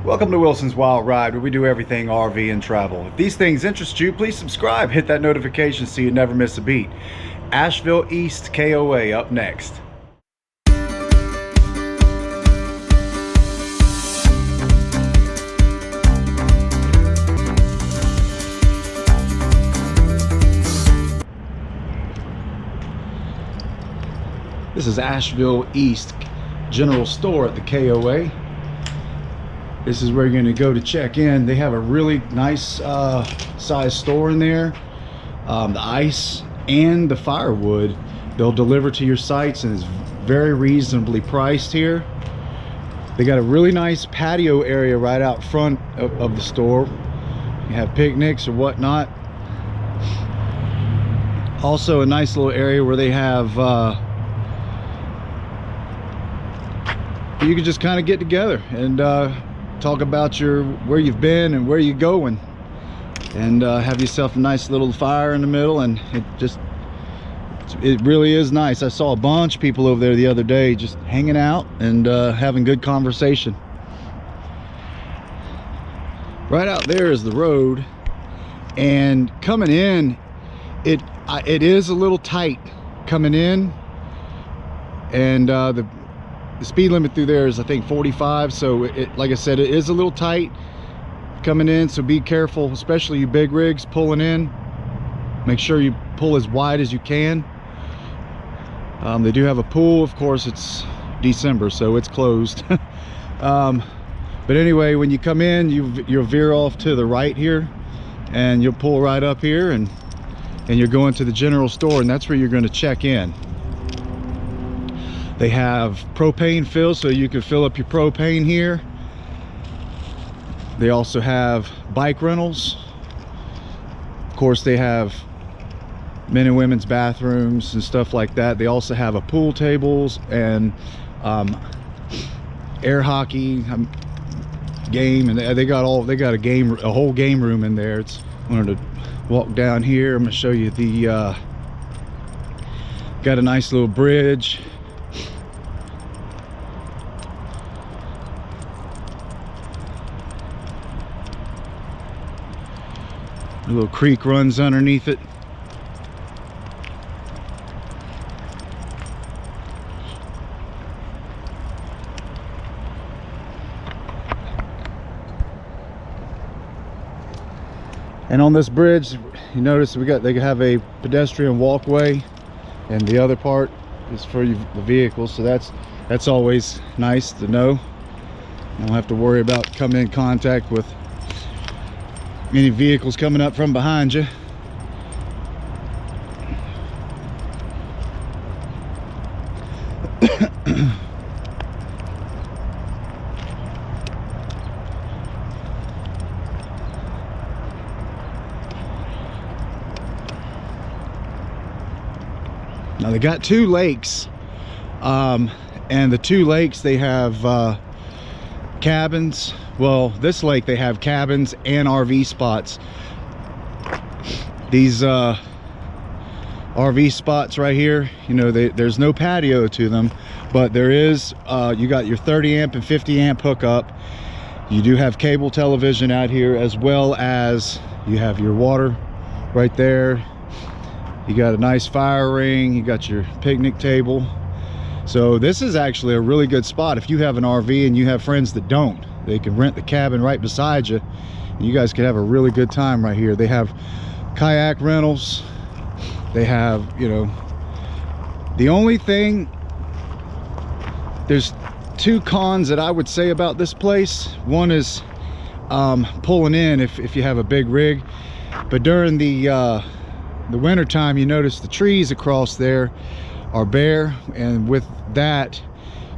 Welcome to Wilson's Wild Ride, where we do everything RV and travel. If these things interest you, please subscribe, hit that notification so you never miss a beat. Asheville East Koa up next. This is Asheville East General Store at the KOA. This is where you're going to go to check in. They have a really nice size store in there. The ice and the firewood they'll deliver to your sites, and it's very reasonably priced here. They got a really nice patio area right out front of the store. You have picnics or whatnot. Also a nice little area where they have you can just kind of get together and talk about where you've been and where you're going, and have yourself a nice little fire in the middle, and it really is nice. I saw a bunch of people over there the other day just hanging out and having good conversation. Right out there is the road, and coming in it is a little tight coming in, and the speed limit through there is I think 45, so like I said, it is a little tight coming in, so be careful, especially you big rigs pulling in. Make sure you pull as wide as you can. They do have a pool. Of course, it's December, so it's closed. But anyway, when you come in, you'll veer off to the right here, and you'll pull right up here, and you're going to the general store, and that's where you're going to check in. They have propane fill, so you can fill up your propane here. They also have bike rentals. Of course, they have men and women's bathrooms and stuff like that. They also have a pool tables and air hockey game, and they got a whole game room in there. I wanted to walk down here. I'm going to show you got a nice little bridge. A little creek runs underneath it. And on this bridge, you notice they have a pedestrian walkway, and the other part is for the vehicles, so that's always nice to know. You don't have to worry about coming in contact with any vehicles coming up from behind you. Now they got two lakes, and the two lakes, they have cabins. Well, this lake, they have cabins and RV spots. These RV spots right here, you know, there's no patio to them, but there is, you got your 30 amp and 50 amp hookup. You do have cable television out here, as well as you have your water right there. You got a nice fire ring, you got your picnic table. So this is actually a really good spot if you have an RV and you have friends that don't. They can rent the cabin right beside you, and you guys can have a really good time right here. They have kayak rentals. They have, you know, the only thing, there's two cons that I would say about this place. One is pulling in if you have a big rig, but during the winter time, you notice the trees across there are bare, and with that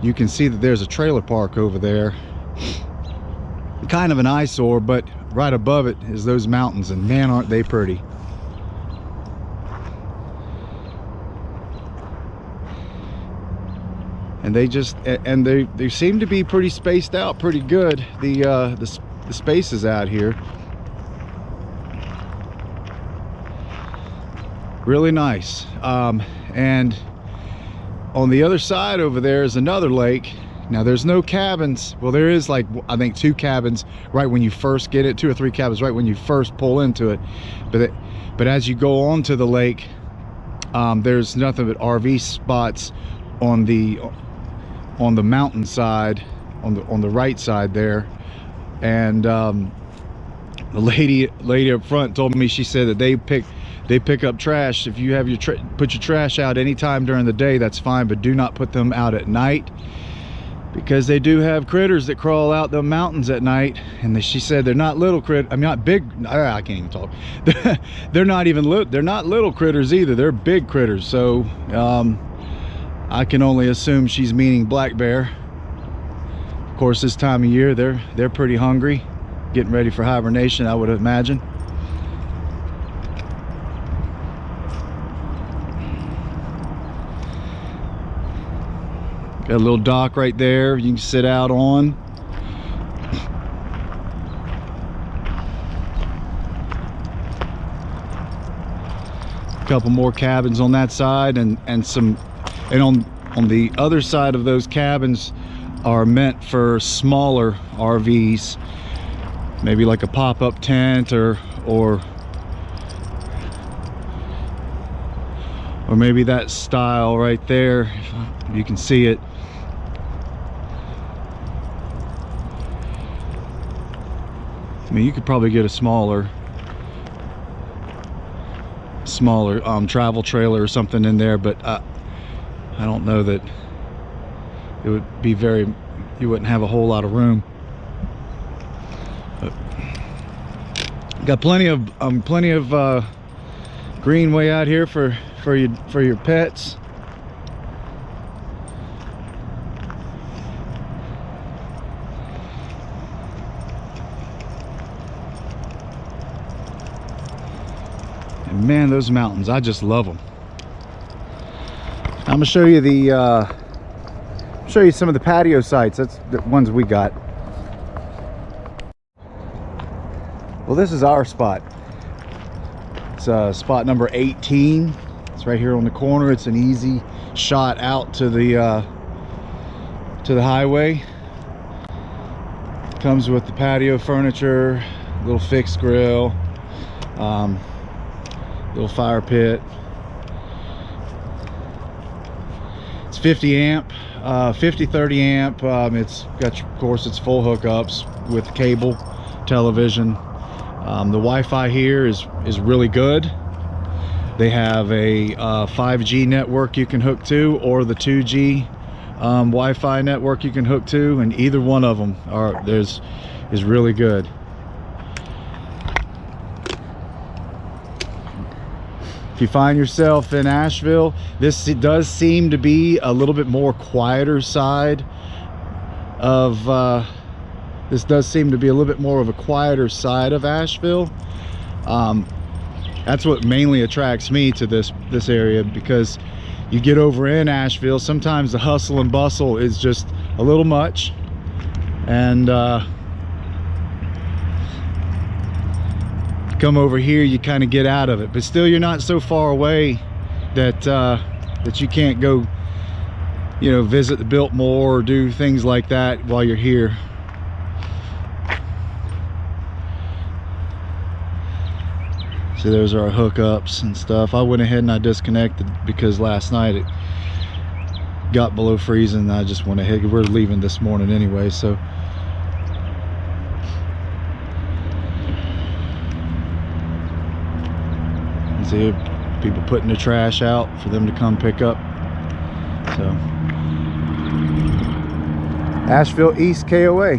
you can see that there's a trailer park over there, kind of an eyesore, but right above it is those mountains, and man, aren't they pretty. And they seem to be pretty spaced out pretty good, the spaces out here. Really nice. And on the other side over there is another lake Now there's no cabins. Well, there is, like, I think 2 cabins right when you first get it, 2 or 3 cabins right when you first pull into it. But as you go onto the lake, there's nothing but RV spots on the mountain side, on the right side there. And the lady up front told me, she said that they pick up trash. If you have put your trash out anytime during the day, that's fine, but do not put them out at night, because they do have critters that crawl out the mountains at night. And she said they're not little I mean, not big. I can't even talk. They're not little critters either. They're big critters. So I can only assume she's meaning black bear. Of course, this time of year they're pretty hungry, getting ready for hibernation, I would imagine. Got a little dock right there you can sit out on. A couple more cabins on that side, and on the other side of those cabins are meant for smaller RVs, maybe like a pop-up tent or maybe that style right there, if you can see it. I mean, you could probably get a smaller travel trailer or something in there, but I don't know that it would be you wouldn't have a whole lot of room. But got plenty of greenway out here for your pets. And man, those mountains, I just love them. I'm gonna show you some of the patio sites. That's the ones we got. Well, this is our spot. It's spot number 18. It's right here on the corner. It's an easy shot out to the highway. Comes with the patio furniture, little fixed grill, little fire pit. It's 50 amp, 30 amp. It's got, of course, it's full hookups with cable, television. The Wi-Fi here is really good. They have a 5G network you can hook to, or the 2G Wi-Fi network you can hook to, and either one of them is really good. If you find yourself in Asheville, this does seem to be a little bit more quieter side of this does seem to be a little bit more of a quieter side of Asheville. That's what mainly attracts me to this area, because you get over in Asheville, sometimes the hustle and bustle is just a little much, and come over here you kind of get out of it, but still you're not so far away that that you can't go, you know, visit the Biltmore or do things like that while you're here. So those are our hookups and stuff. I went ahead and I disconnected because last night it got below freezing, and I just went ahead. We're leaving this morning anyway, so see people putting the trash out for them to come pick up. So Asheville East Koa.